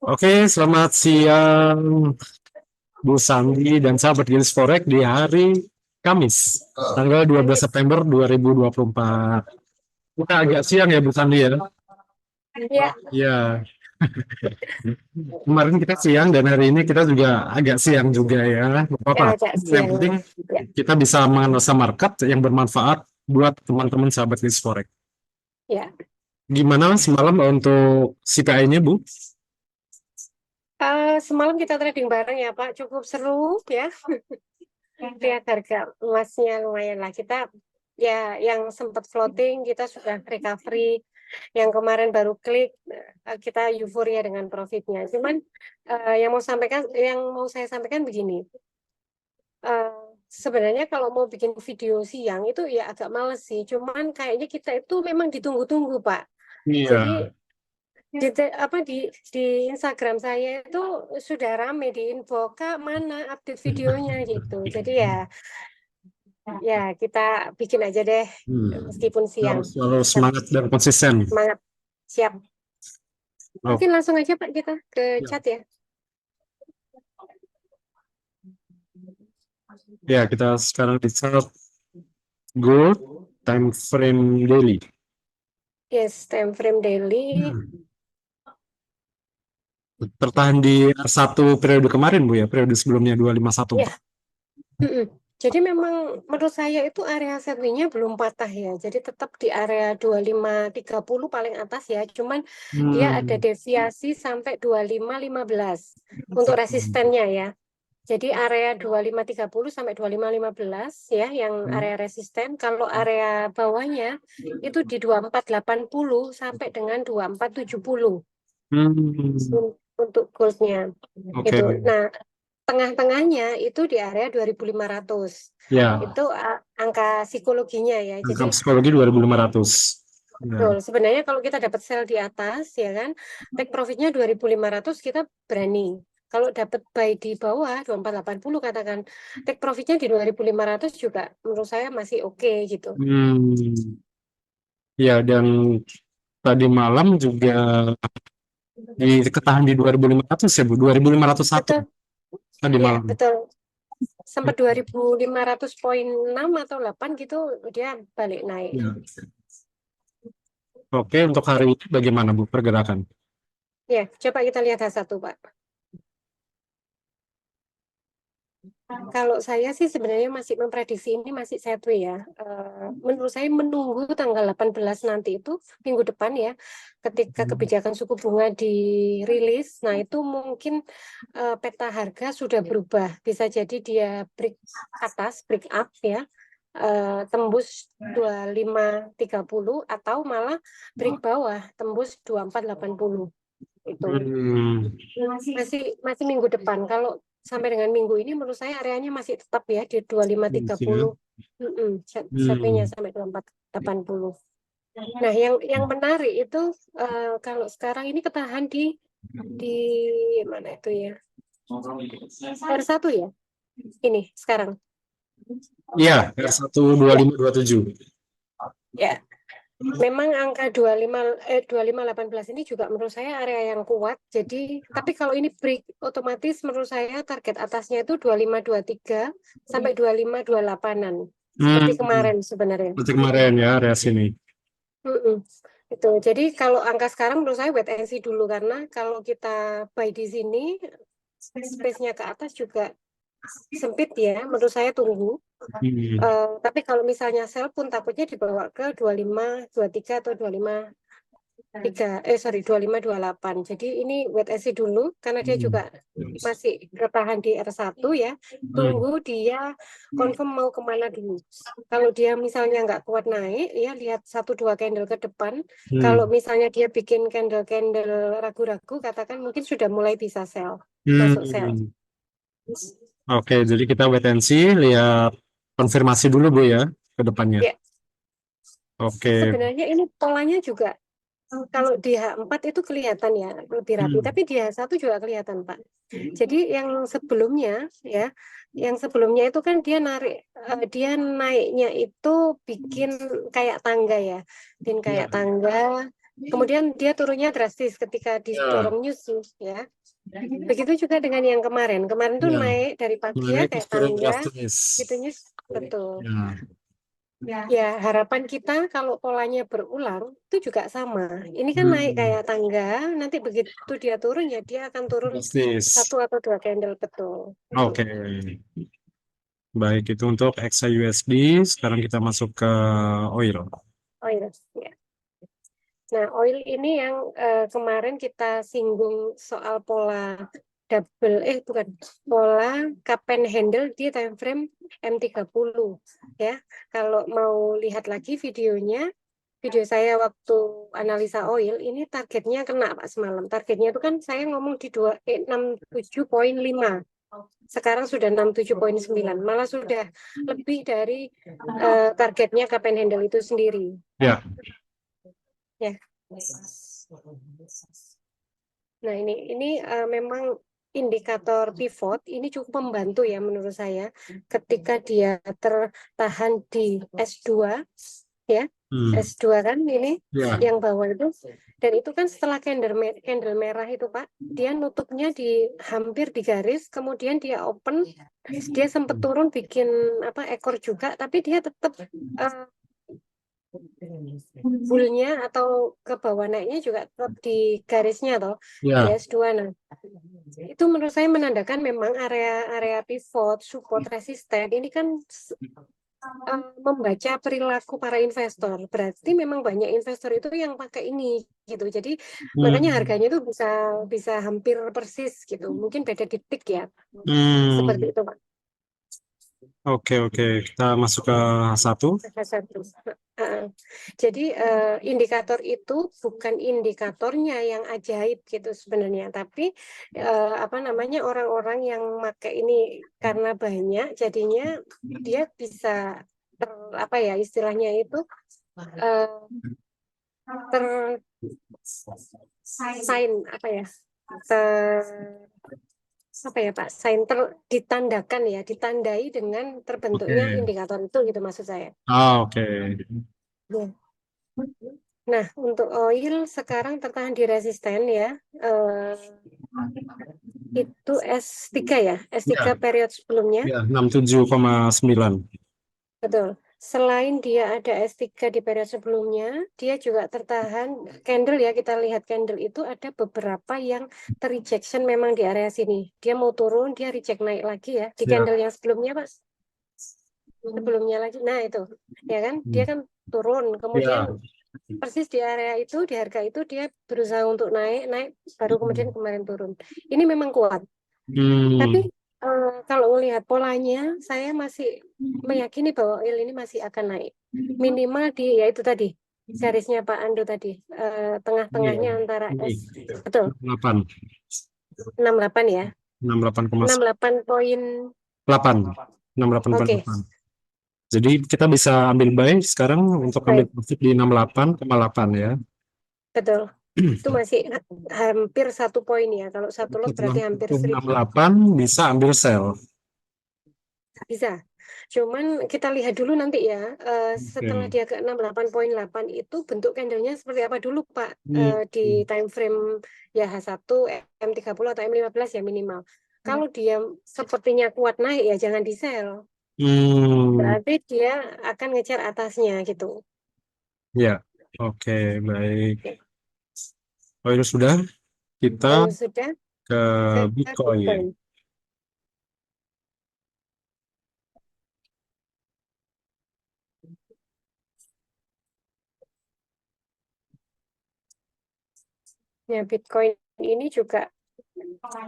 Oke, selamat siang Bu Sandi dan sahabat Gilis Forex di hari Kamis, tanggal 12 September 2024. Kita agak siang ya Bu Sandi ya. Ya, Ya, kemarin kita siang dan hari ini kita juga agak siang juga ya. Nggak ya apa-apa. agak Yang siang. penting Ya, kita bisa menganalisa market yang bermanfaat buat teman-teman sahabat Gilis Forex. ya. Gimana semalam untuk CPI-nya Bu? Semalam kita trading bareng ya Pak, cukup seru ya. Lihat harga emasnya lumayan lah. Kita ya yang sempat floating kita sudah recovery. Yang kemarin baru klik kita euforia dengan profitnya. Cuman yang mau saya sampaikan begini. eh, Sebenarnya kalau mau bikin video siang itu ya agak males sih. Cuman kayaknya kita itu memang ditunggu-tunggu Pak. Jadi Iya. di Instagram saya itu sudah rame di info Kak mana update videonya gitu. Jadi ya kita bikin aja deh meskipun siang. Harus selalu Tetap semangat dan konsisten. semangat. Siap. Oh, Mungkin langsung aja Pak kita ke ya. chat ya. Ya, kita sekarang di chart gold time frame daily. Yes, time frame daily. Tertahan di R1 periode kemarin, Bu ya, periode sebelumnya 2514. Ya. mm-mm. Jadi memang menurut saya itu area setway-nya belum patah ya. Jadi tetap di area 2530 paling atas ya. Cuman dia ada Hmm. deviasi sampai 2515 untuk resistennya ya. Jadi area 2530 sampai 2515 ya yang area resisten. Kalau area bawahnya itu di 2480 sampai dengan 2470 Hmm. untuk goldnya Oke. itu. Nah, tengah-tengahnya itu di area 2500. Ya, Itu angka psikologinya ya. angka Jadi psikologi 2500. Ya. betul. Sebenarnya kalau kita dapat sell di atas ya kan, take profitnya 2500 kita berani. Kalau dapat buy di bawah 2480 katakan, take profitnya di 2500 juga menurut saya masih oke gitu. Hmm. Ya, dan tadi malam juga ketahan di 2500 ya, Bu. 2501 Betul. tadi Ya, malam. betul. Sampai 2500,6 atau 8 gitu dia balik naik. Ya. Oke, untuk hari ini bagaimana, Bu, pergerakan? Ya, coba kita lihat H1, Pak. Kalau saya sih sebenarnya masih memprediksi ini masih sideways ya. Menurut saya menunggu tanggal 18 nanti itu minggu depan ya, ketika kebijakan suku bunga dirilis. Nah itu mungkin peta harga sudah berubah. Bisa jadi dia break atas, break up ya, tembus 2530 atau malah break bawah tembus 2480 itu. Hmm. Masih masih minggu depan. Kalau sampai dengan minggu ini menurut saya areanya masih tetap ya di 2530. Siap. Setnya Hmm. sampai 2480. Nah, yang menarik itu kalau sekarang ini ketahan di mana itu ya? R1 ya. Ini sekarang. Iya, Ya, R12527. ya. Memang angka 2518 ini juga menurut saya area yang kuat. Jadi, tapi kalau ini break otomatis menurut saya target atasnya itu 2523 sampai 2528-an. Seperti Hmm. kemarin sebenarnya. Seperti kemarin ya, area sini. Mm-mm. Itu. Jadi kalau angka sekarang menurut saya wait and see dulu karena kalau kita buy di sini space-nya ke atas juga sempit ya. Menurut saya tunggu. Hmm. Tapi kalau misalnya sell pun takutnya dibawa ke 2523 atau 2528. Jadi ini wait and see dulu karena dia Hmm. juga masih bertahan di R1 ya. Hmm. Tunggu dia confirm mau kemana dulu. Kalau dia misalnya nggak kuat naik, ya lihat satu dua candle ke depan. Kalau Hmm. misalnya dia bikin candle-candle ragu-ragu, katakan mungkin sudah mulai bisa sell, masuk sell. Hmm. Oke, jadi kita wait and see, lihat konfirmasi dulu Bu ya ke depannya. Ya, Oke. sebenarnya ini polanya juga kalau di H4 itu kelihatan ya lebih rapi, Hmm. tapi di H1 juga kelihatan, Pak. Jadi yang sebelumnya itu kan dia naiknya itu bikin kayak tangga ya, bikin kayak tangga. Kemudian dia turunnya drastis ketika Ya, didorong nyusul ya. Begitu juga dengan yang kemarin. Kemarin tuh ya. naik dari pagi ya Naik terus kayak turun tangga drastis. gitu betul. Ya, Ya, harapan kita kalau polanya berulang itu juga sama. Ini kan naik hmm, kayak tangga, nanti begitu dia turun ya dia akan turun drastis. 1 atau 2 candle betul. Oke, baik itu untuk XAUSD. Sekarang kita masuk ke oil. Oil. Ya. Nah, oil ini yang kemarin kita singgung soal pola double, bukan, pola cup and handle di time frame M30 ya. Kalau mau lihat lagi videonya, video saya waktu analisa oil, ini targetnya kena Pak semalam. Targetnya itu kan saya ngomong di 67,5. Sekarang sudah 67,9. Malah sudah lebih dari targetnya cup and handle itu sendiri. Ya, Ya. Nah, ini memang indikator pivot ini cukup membantu ya menurut saya ketika dia tertahan di S2 ya. S2 kan ini ya. yang bawah itu, dan itu kan setelah candle merah itu Pak, dia nutupnya di hampir di garis, kemudian dia open, dia sempat turun bikin apa ekor juga, tapi dia tetap bullnya atau ke bawah naiknya juga tetap di garisnya toh di Ya, S2. Nah, itu menurut saya menandakan memang area-area pivot, support, resisten ini kan membaca perilaku para investor. Berarti memang banyak investor itu yang pakai ini gitu. Jadi makanya hmm, harganya itu bisa bisa hampir persis gitu. Mungkin beda titik ya. hmm. Seperti itu, Pak. Oke, oke. Kita masuk ke satu. Salah satu. Heeh. Jadi indikator itu bukan indikatornya yang ajaib gitu sebenarnya, tapi apa namanya orang-orang yang pakai ini karena banyak, jadinya dia bisa apa ya istilahnya itu eh, ter sign apa ya ter apa ya Pak sign ditandakan ya ditandai dengan terbentuknya Oke. indikator itu gitu maksud saya. Ah, oke. Ya. Nah, untuk oil sekarang tertahan di resisten ya. Eh, itu S3 ya, S3 Ya, periode sebelumnya. ya, 67,9. Betul. Selain dia ada S3 di periode sebelumnya, dia juga tertahan candle ya, kita lihat candle itu ada beberapa yang terrejection memang di area sini. Dia mau turun, dia reject naik lagi ya. Di Ya. candle yang sebelumnya, Pak. Sebelumnya lagi. Nah, itu. Ya kan? Dia Hmm. kan turun, kemudian Ya. persis di area itu, di harga itu dia berusaha untuk naik, naik baru kemudian kemarin turun. Ini memang kuat. Tapi Hmm. kalau melihat polanya, saya masih meyakini bahwa oil ini masih akan naik. Minimal di, ya itu tadi, garisnya Pak Ando tadi, Iya. tengah-tengahnya antara Ini. betul, 8. 68 ya, 68,8. 68 poin, 68,8. oke, Jadi kita bisa ambil buy sekarang untuk ambil baik, profit di 68,8 ya. betul. Itu masih hampir 1 poin ya, kalau satu lot Setelah berarti hampir itu 1.000. 68 bisa ambil sell. Bisa. Cuman kita lihat dulu nanti ya, setelah Oke. dia ke 68,8 itu bentuk candlenya seperti apa dulu Pak, Hmm. di time frame ya H1, M30 atau M15 ya minimal. Kalau dia sepertinya kuat naik ya jangan di sell. Hmm. Berarti dia akan ngejar atasnya gitu. Ya. Oke, baik. Oh, itu sudah. Kita Lalu sudah ke ke Bitcoin. Bitcoin. Ya, Bitcoin ini juga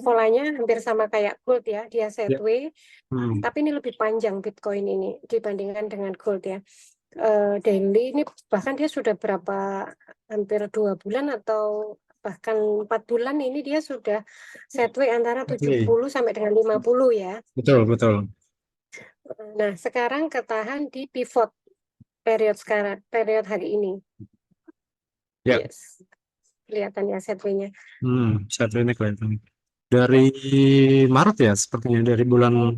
polanya hampir sama kayak gold ya, dia Ya. sideways. Hmm. Tapi ini lebih panjang Bitcoin ini dibandingkan dengan gold ya. Daily ini bahkan dia sudah berapa hampir 2 bulan atau bahkan 4 bulan ini dia sudah setway antara Oke. 70 sampai dengan 50 ya. Betul, betul. Nah, sekarang ketahan di pivot period sekarang, period hari ini. Ya. Yes. Kelihatan ya setway-nya. Saat ini kelihatan. Dari Maret ya, sepertinya dari bulan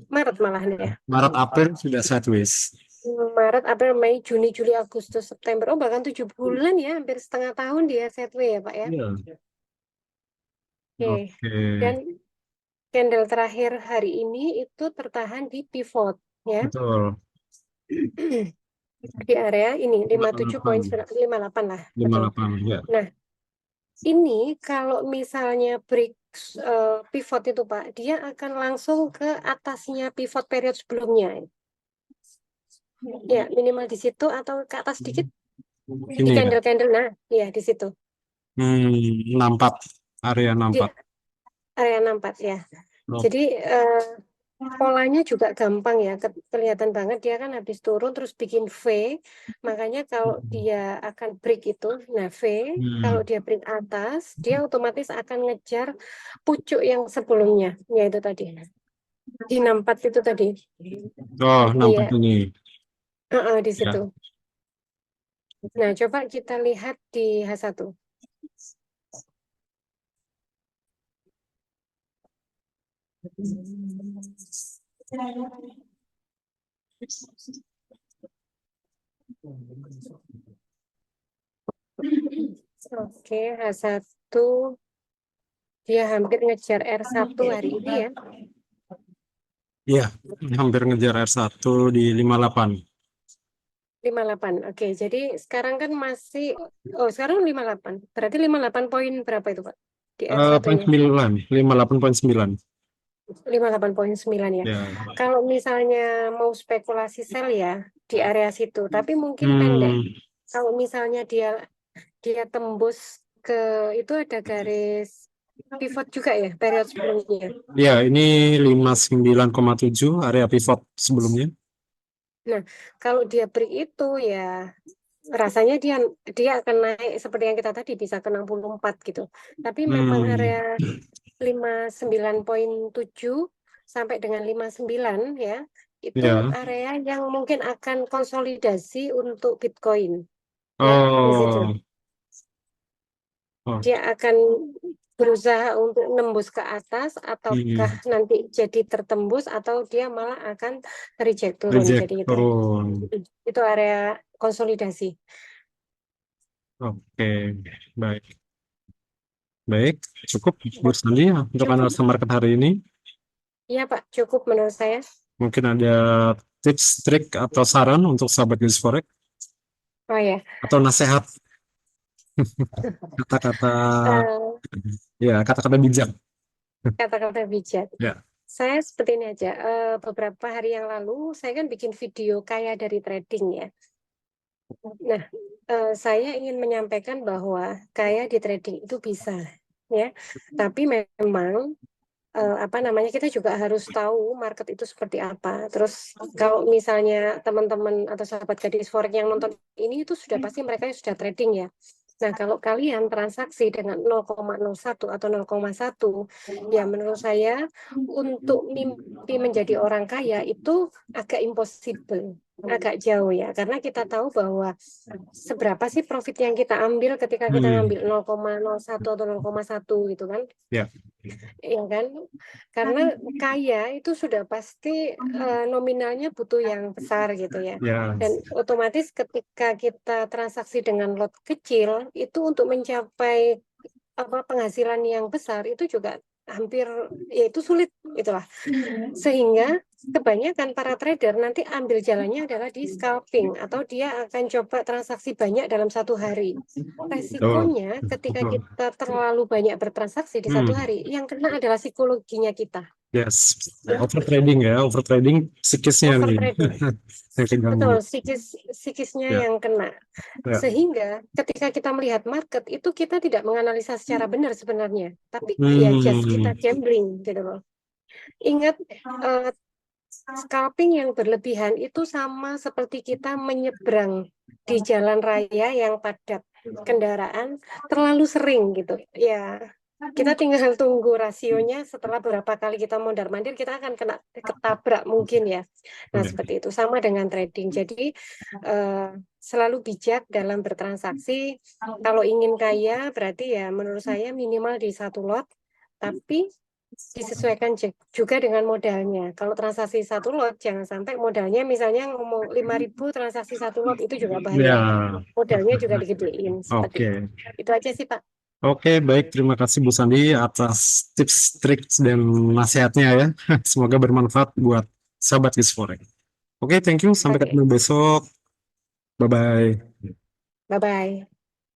Maret malahan ya. Maret April sudah sideways. Maret, April, Mei, Juni, Juli, Agustus, September. Oh, bahkan 7 bulan ya, hampir setengah tahun dia setway ya, Pak ya. Iya. Oke. Oke. Dan candle terakhir hari ini itu tertahan di pivot ya. Betul. Di area ini 58. 57,58 lah. Betul. 58. Ya. Nah, ini kalau misalnya break pivot itu Pak, dia akan langsung ke atasnya pivot period sebelumnya. Ya, minimal di situ atau ke atas sedikit di Ini ya. candle-candle. Nah, ya di situ. 64. Area Di 64. area 64 ya. Oh. Jadi polanya juga gampang ya, kelihatan banget dia kan habis turun terus bikin V, makanya kalau dia akan break itu, nah V, kalau dia break atas, dia otomatis akan ngejar pucuk yang sebelumnya, yaitu tadi di 64 itu tadi. Oh, 64 Iya, ini. di Ya. situ. Nah, coba kita lihat di H1. Oke, H1 dia hampir ngejar R1 hari ini ya. Iya, hampir ngejar R1 di 58. 58. Oke, jadi sekarang kan masih sekarang 58. Berarti 58 poin berapa itu, Pak? Di Poin R1-nya. 9, 58,9. 58,9 ya. Ya. Kalau misalnya mau spekulasi sell ya di area situ, tapi mungkin pendek. Kalau misalnya dia tembus ke itu ada garis pivot juga ya periode sebelumnya. Ya, ini 59,7 area pivot sebelumnya. Nah, kalau dia break itu ya rasanya dia akan naik seperti yang kita tadi bisa ke 64 gitu. Tapi memang area 59,7 sampai dengan 59 ya, itu Ya. area yang mungkin akan konsolidasi untuk Bitcoin ya di situ. Oh. Oh. Dia akan berusaha untuk nembus ke atas ataukah nanti jadi tertembus atau dia malah akan reject turun. Reject Jadi turun. itu area konsolidasi. Oke, baik. Baik, cukup Bu Sandi ya untuk Cukup. analisa market hari ini. Iya Pak, cukup menurut saya. Mungkin ada tips, trik atau saran untuk sahabat News Forex Oh ya, atau nasihat kata-kata kata-kata bijak. kata-kata bijak. Ya. Saya seperti ini aja. Beberapa hari yang lalu saya kan bikin video kaya dari trading ya. Nah, saya ingin menyampaikan bahwa kaya di trading itu bisa ya. Tapi memang kita juga harus tahu market itu seperti apa. Terus kalau misalnya teman-teman atau sahabat gadis forex yang nonton ini itu sudah pasti mereka sudah trading ya. Nah, kalau kalian transaksi dengan 0,01 atau 0,1, ya menurut saya untuk mimpi menjadi orang kaya itu agak impossible, agak jauh ya. Karena kita tahu bahwa seberapa sih profit yang kita ambil ketika kita ngambil 0,01 atau 0,1 gitu kan. Ya. Ya kan? Karena kaya itu sudah pasti nominalnya butuh yang besar gitu ya. Ya. Dan otomatis ketika kita transaksi dengan lot kecil itu untuk mencapai penghasilan yang besar itu juga hampir ya itu sulit itulah. Sehingga kebanyakan para trader nanti ambil jalannya adalah di scalping atau dia akan coba transaksi banyak dalam satu hari. Resikonya ketika kita terlalu banyak bertransaksi di satu hari, yang kena adalah psikologinya kita. Yes, over trading ya, over trading psikisnya Over nih. trading. Betul, psikisnya yang kena. Sehingga ketika kita melihat market itu kita tidak menganalisa secara benar sebenarnya, tapi ya just kita gambling gitu loh. Ingat scalping yang berlebihan itu sama seperti kita menyeberang di jalan raya yang padat kendaraan terlalu sering gitu. Ya, kita tinggal tunggu rasionya setelah beberapa kali kita mondar-mandir kita akan kena ketabrak mungkin ya. Nah, seperti itu sama dengan trading. Jadi selalu bijak dalam bertransaksi. Kalau ingin kaya berarti ya menurut saya minimal di satu lot, tapi disesuaikan juga dengan modalnya. Kalau transaksi satu lot, jangan sampai modalnya misalnya ngomong 5.000 transaksi satu lot, itu juga Ya, bahaya. Modalnya juga digedein seperti oke. itu. Itu aja sih Pak. Oke, baik. Terima kasih Bu Sandi atas tips, trik, dan nasihatnya ya. Semoga bermanfaat buat sahabat Gisforek. Oke, thank you. Sampai Oke, ketemu besok. Bye-bye. bye-bye.